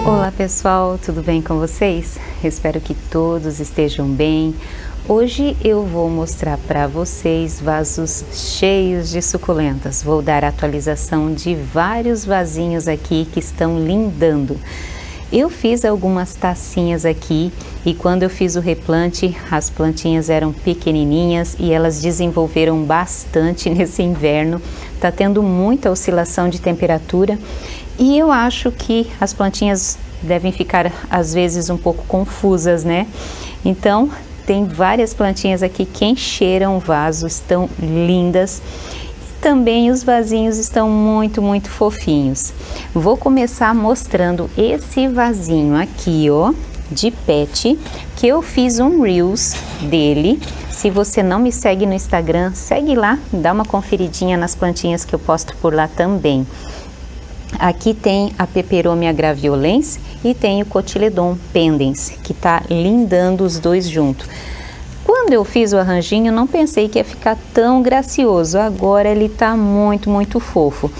Olá pessoal, tudo bem com vocês? Espero que todos estejam bem. Hoje eu vou mostrar para vocês vasos cheios de suculentas. Vou dar atualização de vários vasinhos aqui que estão lindando. Eu fiz algumas tacinhas aqui e quando eu fiz o replante, as plantinhas eram pequenininhas e elas desenvolveram bastante nesse inverno. Tá tendo muita oscilação de temperatura e eu acho que as plantinhas devem ficar às vezes um pouco confusas, né? Então, tem várias plantinhas aqui que encheram o vaso, estão lindas. Também os vasinhos estão muito fofinhos. Vou começar mostrando esse vasinho aqui, ó, de pet, que eu fiz um Reels dele. Se você não me segue no Instagram, segue lá, dá uma conferidinha nas plantinhas que eu posto por lá também. Aqui tem a Peperomia graviolens e tem o Cotyledon pendens, que tá lindando os dois juntos. Quando eu fiz o arranjinho, não pensei que ia ficar tão gracioso. Agora ele tá muito fofo.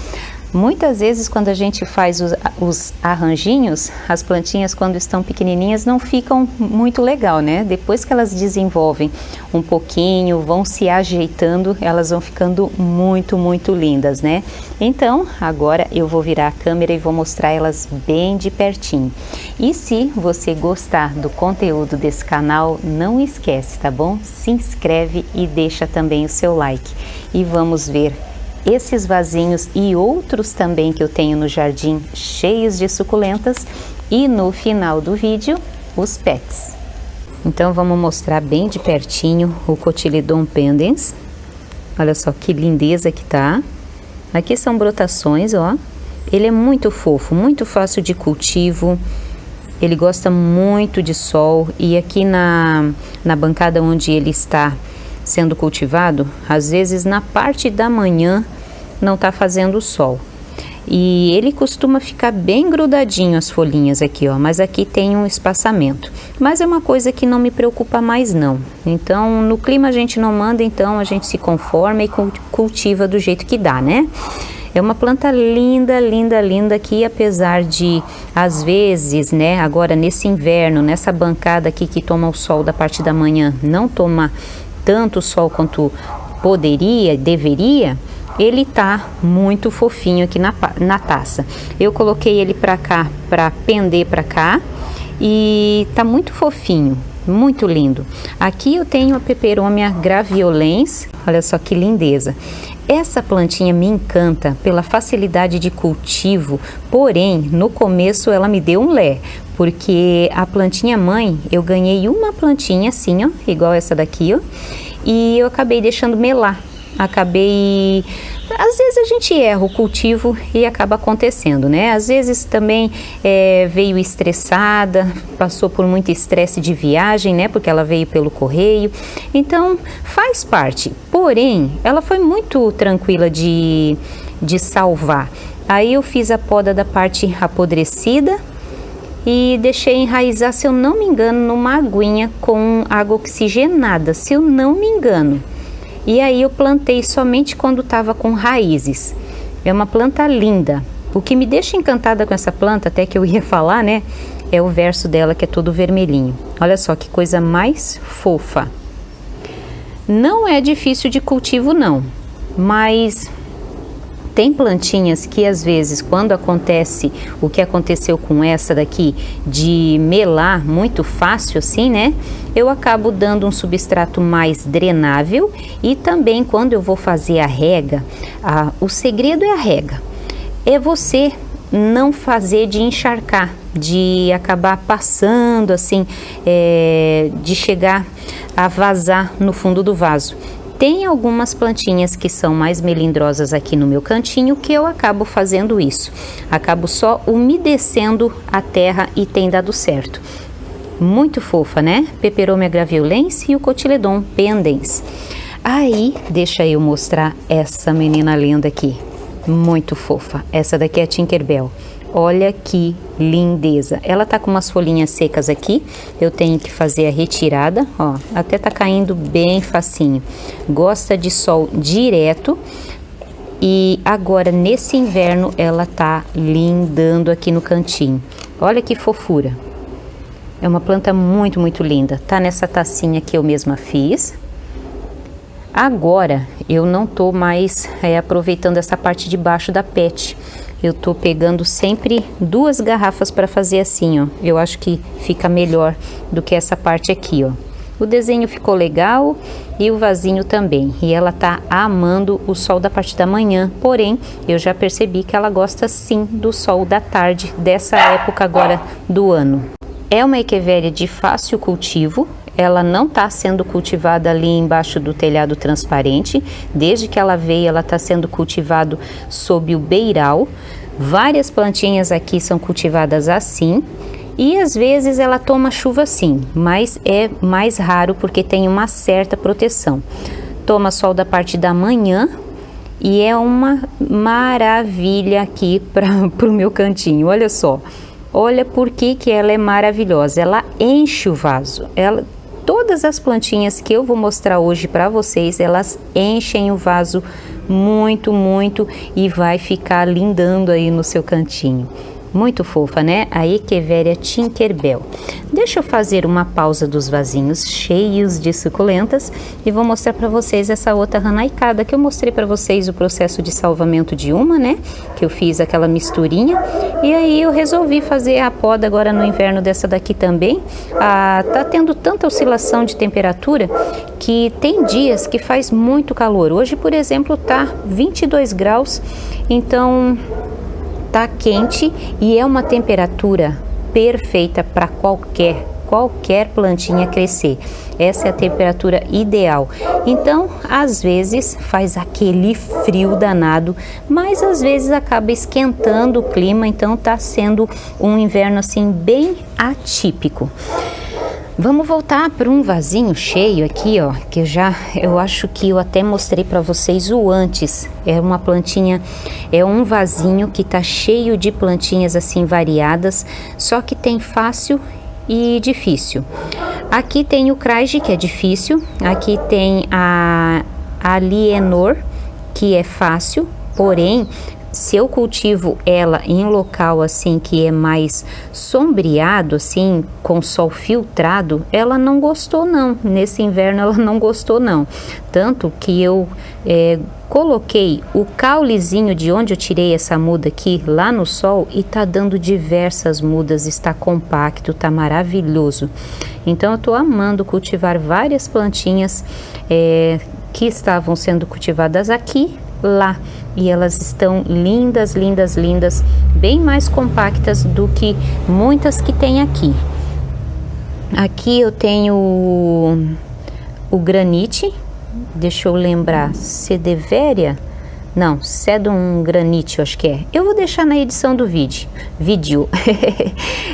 Muitas vezes quando a gente faz os arranjinhos, as plantinhas quando estão pequenininhas não ficam muito legal, né? Depois que elas desenvolvem um pouquinho, vão se ajeitando, elas vão ficando muito lindas, né? Então, agora eu vou virar a câmera e vou mostrar elas bem de pertinho. E se você gostar do conteúdo desse canal, não esquece, tá bom? Se inscreve e deixa também o seu like. E vamos ver esses vasinhos e outros também que eu tenho no jardim cheios de suculentas e no final do vídeo os pets. Então vamos mostrar bem de pertinho o Cotyledon pendens. Olha só que lindeza que tá. Aqui são brotações, ó. Ele é muito fofo, muito fácil de cultivo. Ele gosta muito de sol e aqui na bancada onde ele está sendo cultivado, às vezes na parte da manhã não tá fazendo sol. E ele costuma ficar bem grudadinho as folhinhas aqui, ó, mas aqui tem um espaçamento. Mas é uma coisa que não me preocupa mais não. Então, no clima a gente não manda, então a gente se conforma e cultiva do jeito que dá, né? É uma planta linda que apesar de, às vezes, né, agora nesse inverno, nessa bancada aqui que toma o sol da parte da manhã, não toma tanto sol quanto deveria, ele tá muito fofinho aqui na taça. Eu coloquei ele pra cá, pra pender pra cá, e tá muito fofinho, muito lindo. Aqui eu tenho a Peperomia graviolens, olha só que lindeza. Essa plantinha me encanta pela facilidade de cultivo, porém, no começo ela me deu um lé, porque a plantinha mãe, eu ganhei uma plantinha assim, ó, igual essa daqui, ó, e eu acabei deixando melar. Às vezes a gente erra o cultivo e acaba acontecendo, né? Às vezes também veio estressada, passou por muito estresse de viagem, né? Porque ela veio pelo correio, então faz parte. Porém, ela foi muito tranquila de salvar. Aí eu fiz a poda da parte apodrecida e deixei enraizar, se eu não me engano, numa aguinha com água oxigenada, se eu não me engano. E aí eu plantei somente quando estava com raízes. É uma planta linda. O que me deixa encantada com essa planta, até que eu ia falar, né, é o verso dela que é todo vermelhinho. Olha só que coisa mais fofa. Não é difícil de cultivo não, mas tem plantinhas que às vezes quando acontece o que aconteceu com essa daqui, de melar muito fácil assim, né? Eu acabo dando um substrato mais drenável e também quando eu vou fazer a rega, o segredo é a rega. É você não fazer de encharcar, de acabar passando assim, de chegar a vazar no fundo do vaso. Tem algumas plantinhas que são mais melindrosas aqui no meu cantinho que eu acabo fazendo isso. Acabo só umedecendo a terra e tem dado certo. Muito fofa, né? Peperomia graviolens e o Cotyledon pendens. Aí, deixa eu mostrar essa menina linda aqui. Muito fofa. Essa daqui é a Tinkerbell. Olha que lindeza. Ela tá com umas folhinhas secas aqui. Eu tenho que fazer a retirada, ó. Até tá caindo bem facinho. Gosta de sol direto. E agora nesse inverno ela tá lindando aqui no cantinho. Olha que fofura. É uma planta muito, muito linda. Tá nessa tacinha que eu mesma fiz. Agora, eu não tô mais aproveitando essa parte de baixo da pet. Eu tô pegando sempre 2 garrafas para fazer assim, ó. Eu acho que fica melhor do que essa parte aqui, ó. O desenho ficou legal e o vasinho também. E ela tá amando o sol da parte da manhã. Porém, eu já percebi que ela gosta sim do sol da tarde, dessa época agora do ano. É uma echeveria de fácil cultivo. Ela não está sendo cultivada ali embaixo do telhado transparente. Desde que ela veio, ela está sendo cultivada sob o beiral. Várias plantinhas aqui são cultivadas assim. E às vezes ela toma chuva sim, mas é mais raro porque tem uma certa proteção. Toma sol da parte da manhã e é uma maravilha aqui para o meu cantinho. Olha só, olha por que ela é maravilhosa. Ela enche o vaso. Todas as plantinhas que eu vou mostrar hoje para vocês, elas enchem o vaso muito, muito e vai ficar lindando aí no seu cantinho. Muito fofa, né? A Echeveria Tinkerbell. Deixa eu fazer uma pausa dos vasinhos cheios de suculentas e vou mostrar para vocês essa outra ranaicada que eu mostrei para vocês o processo de salvamento de uma, né? Que eu fiz aquela misturinha e aí eu resolvi fazer a poda agora no inverno dessa daqui também. Tá tendo tanta oscilação de temperatura que tem dias que faz muito calor. Hoje, por exemplo, tá 22 graus, então tá quente e é uma temperatura perfeita para qualquer plantinha crescer. Essa é a temperatura ideal. Então, às vezes faz aquele frio danado, mas às vezes acaba esquentando o clima, então tá sendo um inverno assim bem atípico. Vamos voltar para um vasinho cheio aqui, ó, que eu acho que eu até mostrei para vocês o antes. É uma plantinha, é um vasinho que tá cheio de plantinhas assim variadas, só que tem fácil e difícil. Aqui tem o Craig, que é difícil. Aqui tem a Alienor, que é fácil, porém se eu cultivo ela em local assim que é mais sombreado, assim, com sol filtrado, ela não gostou não. Nesse inverno ela não gostou não. Tanto que eu coloquei o caulezinho de onde eu tirei essa muda aqui lá no sol e tá dando diversas mudas, está compacto, tá maravilhoso. Então eu tô amando cultivar várias plantinhas que estavam sendo cultivadas aqui, lá, e elas estão lindas, lindas, lindas, bem mais compactas do que muitas que tem aqui. Aqui eu tenho o granite, deixa eu lembrar, Sedeveria? Não, Sedum granite, eu acho que é. Eu vou deixar na edição do vídeo.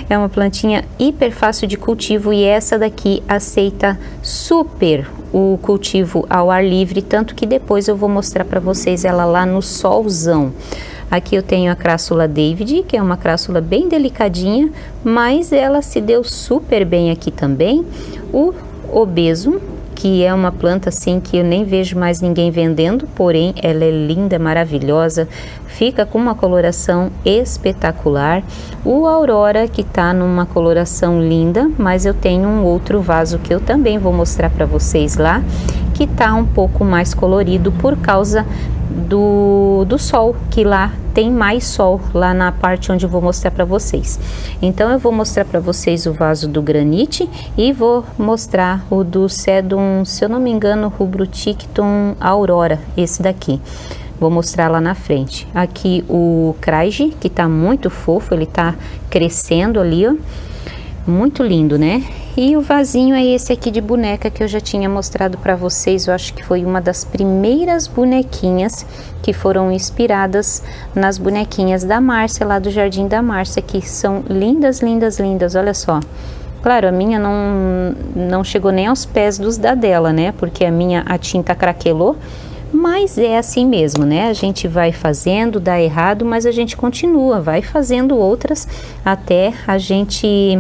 É uma plantinha hiper fácil de cultivo e essa daqui aceita super o cultivo ao ar livre, tanto que depois eu vou mostrar para vocês ela lá no solzão. Aqui eu tenho a Crassula David, que é uma crassula bem delicadinha, mas ela se deu super bem aqui também. O Obeso, que é uma planta assim que eu nem vejo mais ninguém vendendo, porém ela é linda, maravilhosa, fica com uma coloração espetacular. O Aurora, que tá numa coloração linda, mas eu tenho um outro vaso que eu também vou mostrar para vocês lá, que tá um pouco mais colorido por causa do sol, que lá tem mais sol, lá na parte onde eu vou mostrar para vocês. Então eu vou mostrar para vocês o vaso do granite e vou mostrar o do Sedum, se eu não me engano, Rubroticton Aurora, esse daqui. Vou mostrar lá na frente. Aqui o Craig, que tá muito fofo, ele tá crescendo ali, ó. Muito lindo, né? E o vasinho é esse aqui de boneca que eu já tinha mostrado para vocês. Eu acho que foi uma das primeiras bonequinhas que foram inspiradas nas bonequinhas da Márcia, lá do Jardim da Márcia, que são lindas, lindas, lindas. Olha só. Claro, a minha não chegou nem aos pés dos da dela, né? Porque a tinta craquelou. Mas é assim mesmo, né? A gente vai fazendo, dá errado, mas a gente continua, vai fazendo outras até a gente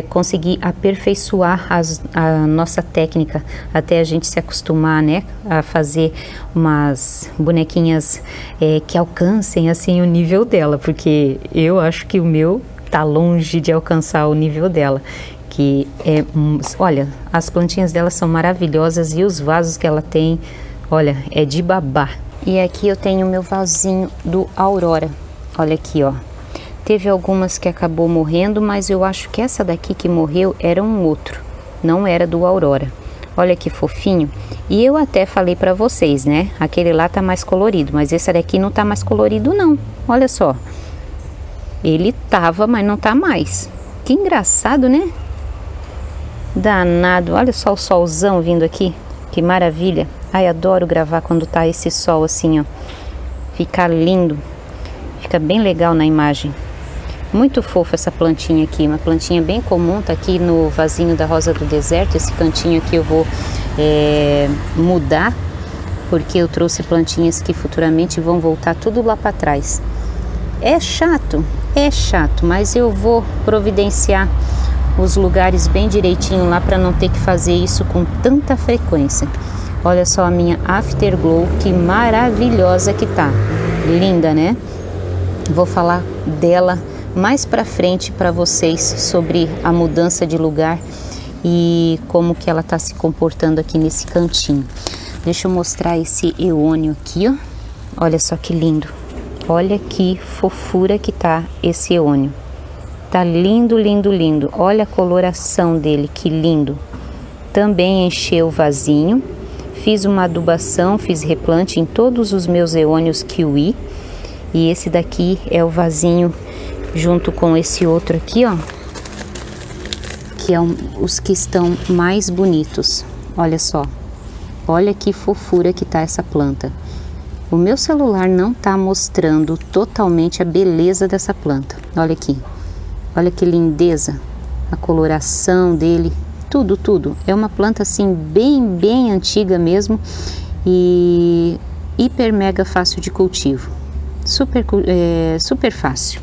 conseguir aperfeiçoar a nossa técnica, até a gente se acostumar, né, a fazer umas bonequinhas que alcancem assim o nível dela, porque eu acho que o meu tá longe de alcançar o nível dela, que olha, as plantinhas dela são maravilhosas e os vasos que ela tem, olha, é de babar. E aqui eu tenho o meu vasinho do Aurora, olha aqui, ó. Teve algumas que acabou morrendo, mas eu acho que essa daqui que morreu era um outro, não era do Aurora. Olha que fofinho. E eu até falei pra vocês, né? Aquele lá tá mais colorido, mas esse daqui não tá mais colorido não. Olha só. Ele tava, mas não tá mais. Que engraçado, né? Danado. Olha só o solzão vindo aqui. Que maravilha. Ai, adoro gravar quando tá esse sol assim, ó. Fica lindo. Fica bem legal na imagem. Muito fofa essa plantinha aqui, uma plantinha bem comum, tá aqui no vasinho da Rosa do Deserto. Esse cantinho aqui eu vou mudar, porque eu trouxe plantinhas que futuramente vão voltar tudo lá para trás. É chato, mas eu vou providenciar os lugares bem direitinho lá para não ter que fazer isso com tanta frequência. Olha só a minha Afterglow, que maravilhosa que tá, linda, né? Vou falar dela mais pra frente para vocês sobre a mudança de lugar e como que ela tá se comportando aqui nesse cantinho. Deixa eu mostrar esse eônio aqui, ó. Olha só que lindo. Olha que fofura que tá esse eônio. Tá lindo, lindo, lindo. Olha a coloração dele, que lindo. Também encheu o vasinho. Fiz uma adubação, fiz replante em todos os meus eônios kiwi. E esse daqui é o vasinho junto com esse outro aqui, ó, que é os que estão mais bonitos. Olha só, olha que fofura que tá essa planta. O meu celular não tá mostrando totalmente a beleza dessa planta. Olha aqui, olha que lindeza, a coloração dele, tudo. É uma planta assim bem antiga mesmo e hiper mega fácil de cultivo. Super fácil.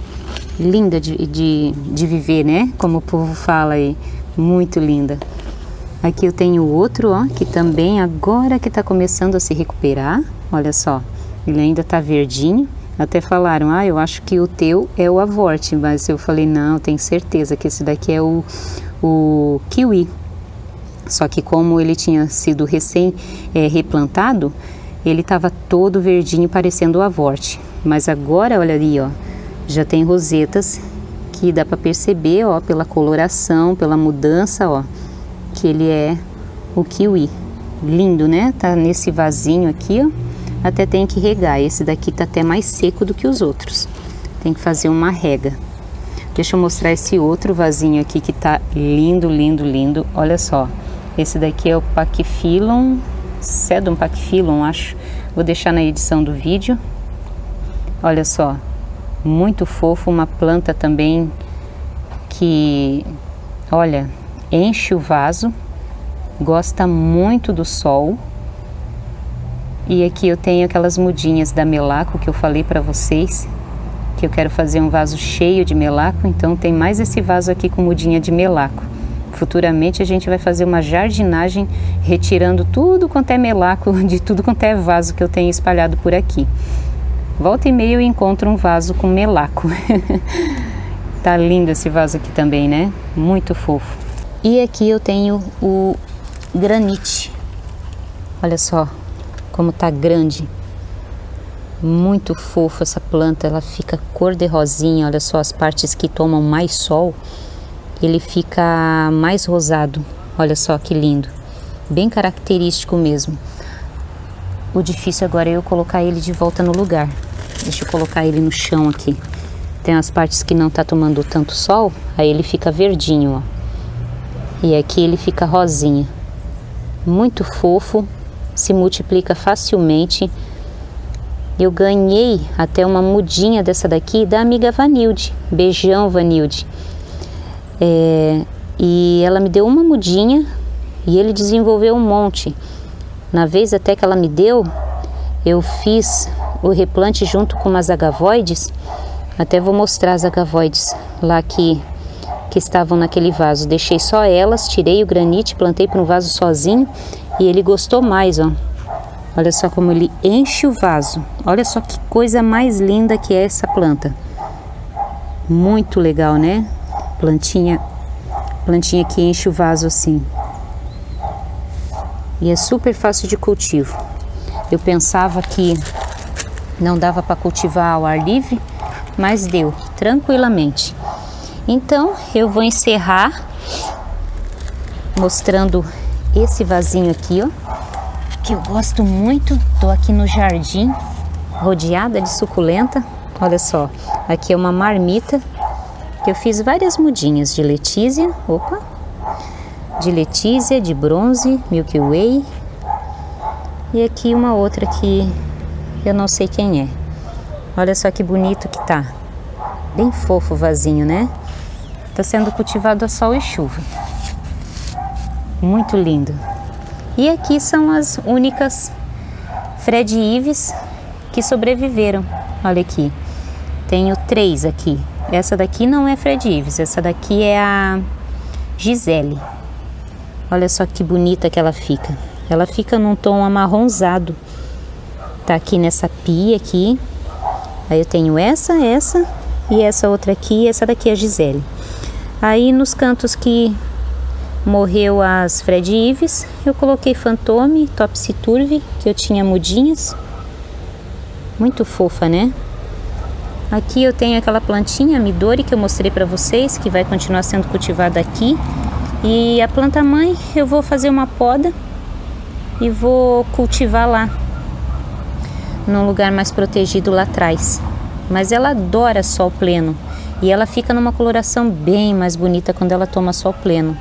Linda de viver, né? Como o povo fala aí. Muito linda. Aqui eu tenho outro, ó, que também agora que tá começando a se recuperar. Olha só, ele ainda tá verdinho. Até falaram, eu acho que o teu é o avorte. Mas eu falei, não, tenho certeza que esse daqui é o kiwi. Só que como ele tinha sido recém replantado, ele tava todo verdinho, parecendo o avorte. Mas agora, olha ali, ó. Já tem rosetas que dá para perceber, ó, pela coloração, pela mudança, ó, que ele é o kiwi. Lindo, né? Tá nesse vasinho aqui, ó. Até tem que regar. Esse daqui tá até mais seco do que os outros. Tem que fazer uma rega. Deixa eu mostrar esse outro vasinho aqui que tá lindo, lindo, lindo. Olha só. Esse daqui é o Pachyphyllum, Sedum Pachyphyllum, acho. Vou deixar na edição do vídeo. Olha só. Muito fofo, uma planta também que, olha, enche o vaso, gosta muito do sol. E aqui eu tenho aquelas mudinhas da melaco que eu falei para vocês, que eu quero fazer um vaso cheio de melaco, então tem mais esse vaso aqui com mudinha de melaco. Futuramente a gente vai fazer uma jardinagem retirando tudo quanto é melaco, de tudo quanto é vaso que eu tenho espalhado por aqui. Volta e meia eu encontro um vaso com melaco. Tá lindo esse vaso aqui também, né? Muito fofo. E aqui eu tenho o granite. Olha só como tá grande. Muito fofo essa planta, ela fica cor de rosinha. Olha só as partes que tomam mais sol, ele fica mais rosado. Olha só que lindo. Bem característico mesmo. O difícil agora é eu colocar ele de volta no lugar. Deixa eu colocar ele no chão aqui. Tem as partes que não tá tomando tanto sol, aí ele fica verdinho, ó. E aqui ele fica rosinha. Muito fofo, se multiplica facilmente. Eu ganhei até uma mudinha dessa daqui da amiga Vanilde. Beijão, Vanilde. E ela me deu uma mudinha e ele desenvolveu um monte. Na vez até que ela me deu, eu fiz o replante junto com umas agavoides. Até vou mostrar as agavoides lá que que estavam naquele vaso. Deixei só elas, tirei o granite, plantei para um vaso sozinho e ele gostou mais, ó. Olha só como ele enche o vaso. Olha só que coisa mais linda que é essa planta. Muito legal, né? Plantinha que enche o vaso assim. E é super fácil de cultivo. Eu pensava que não dava para cultivar ao ar livre, mas deu, tranquilamente. Então, eu vou encerrar mostrando esse vasinho aqui, ó, que eu gosto muito. Tô aqui no jardim, rodeada de suculenta. Olha só, aqui é uma marmita que eu fiz várias mudinhas de Letícia, de Letícia, de bronze, Milky Way. E aqui uma outra que eu não sei quem é. Olha só que bonito que tá. Bem fofo o vasinho, né? Tá sendo cultivado a sol e chuva. Muito lindo. E aqui são as únicas Fred Ives que sobreviveram. Olha aqui. Tenho 3 aqui. Essa daqui não é Fred Ives. Essa daqui é a Gisele. Olha só que bonita que ela fica. Ela fica num tom amarronzado. Tá aqui nessa pia aqui. Aí eu tenho essa e essa outra aqui. E essa daqui é a Gisele. Aí nos cantos que morreu as Fred Ives, eu coloquei Fantôme, Topsy Turvy, que eu tinha mudinhas. Muito fofa, né? Aqui eu tenho aquela plantinha Midori que eu mostrei para vocês, que vai continuar sendo cultivada aqui. E a planta mãe eu vou fazer uma poda e vou cultivar lá, num lugar mais protegido lá atrás. Mas ela adora sol pleno e ela fica numa coloração bem mais bonita quando ela toma sol pleno.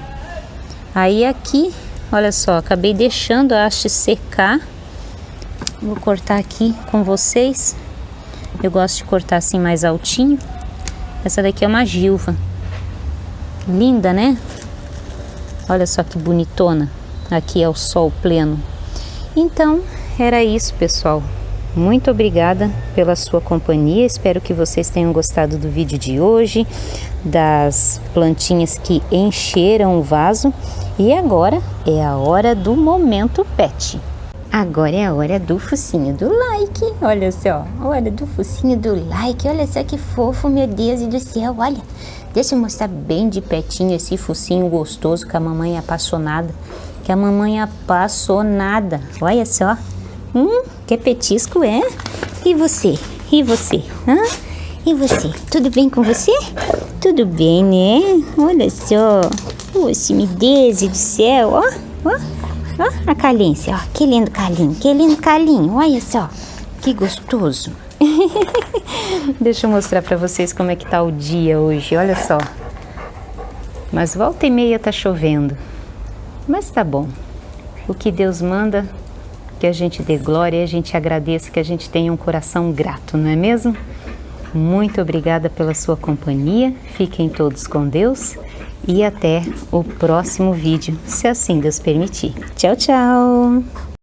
Aí aqui, olha só, acabei deixando a haste secar. Vou cortar aqui com vocês. Eu gosto de cortar assim mais altinho. Essa daqui é uma gilva. Linda, né? Olha só que bonitona. Aqui é o sol pleno. Então, era isso, pessoal. Muito obrigada pela sua companhia. Espero que vocês tenham gostado do vídeo de hoje, das plantinhas que encheram o vaso. E agora é a hora do momento pet. Agora é a hora do focinho do like. Olha só, hora do focinho do like. Olha só que fofo, meu Deus do céu. Olha, deixa eu mostrar bem de pertinho esse focinho gostoso que a mamãe é apaixonada. Que a mamãe é apaixonada. Olha só. Que petisco é? E você? E você? E você? Tudo bem com você? Tudo bem, né? Olha só. Poxa, meu Deus do céu. Ó, a Calência, ó. Que lindo calinho, que lindo calinho. Olha só, que gostoso. Deixa eu mostrar pra vocês como é que tá o dia hoje. Olha só. Mas volta e meia tá chovendo. Mas tá bom. O que Deus manda, que a gente dê glória e a gente agradeça, que a gente tenha um coração grato, não é mesmo? Muito obrigada pela sua companhia. Fiquem todos com Deus. E até o próximo vídeo, se assim Deus permitir. Tchau, tchau!